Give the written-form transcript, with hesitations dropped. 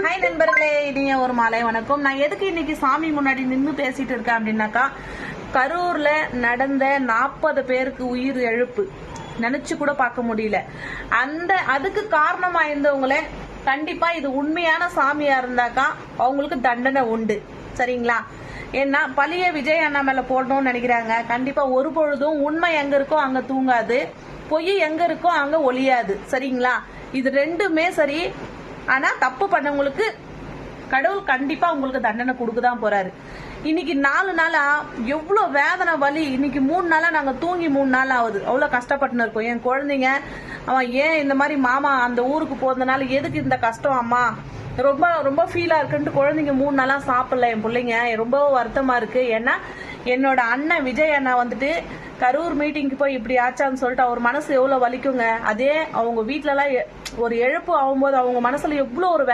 Hi நண்பர்களே, இனிய ஒரு மாலை வணக்கம். நான் எதுக்கு இன்னைக்கு சாமி முன்னாடி நின்று பேசிட்டு இருக்கேன் அப்படின்னாக்கா, கரூர்ல நடந்த 40 பேருக்கு உயிர் எழுப்பு நினைச்சு கூட பார்க்க முடியல. அதுக்கு காரணமா இருந்தவங்களே கண்டிப்பா இது உண்மையான சாமியா இருந்தாக்கா அவங்களுக்கு தண்டனை உண்டு. சரிங்களா? ஏன்னா பழிய விஜய் அண்ணா மேல போடணும்னு நினைக்கிறாங்க. கண்டிப்பா ஒரு பொழுதும் உண்மை எங்க இருக்கோ அங்க தூங்காது, பொய் எங்க இருக்கோ அங்க ஒளியாது. சரிங்களா? இது ரெண்டுமே சரி. ஆனா தப்பு பண்ணவங்களுக்கு கடவுள் கண்டிப்பா உங்களுக்கு தண்டனை கொடுக்கதான் போறாரு. இன்னைக்கு 4 நாளா எவ்வளவு வேதனை வலி. இன்னைக்கு 3 நாளா நாங்க தூங்கி 3 நாள் ஆகுது. அவ்வளவு கஷ்டப்பட்டுன்னு இருக்கோம். என் குழந்தைங்க அவன் ஏன் இந்த மாதிரி மாமா அந்த ஊருக்கு போறதுனால எதுக்கு இந்த கஷ்டம் அம்மா, ரொம்ப ரொம்ப ஃபீலா இருக்குன்ட்டு குழந்தைங்க 3 நாளா சாப்பிடல. என் பிள்ளைங்க ரொம்ப வருத்தமா இருக்கு. ஏன்னா என்னோட அண்ணன் விஜய் அண்ணா வந்துட்டு கரூர் மீட்டிங்க்கு போய் இப்படி ஆச்சான்னு சொல்லிட்டு அவர் மனசு எவ்வளவு வலிக்குங்க. அதே அவங்க வீட்டுல எல்லாம் ஒரு எழுப்பு ஆகும்போது அவங்க மனசுல எவ்வளவு ஒரு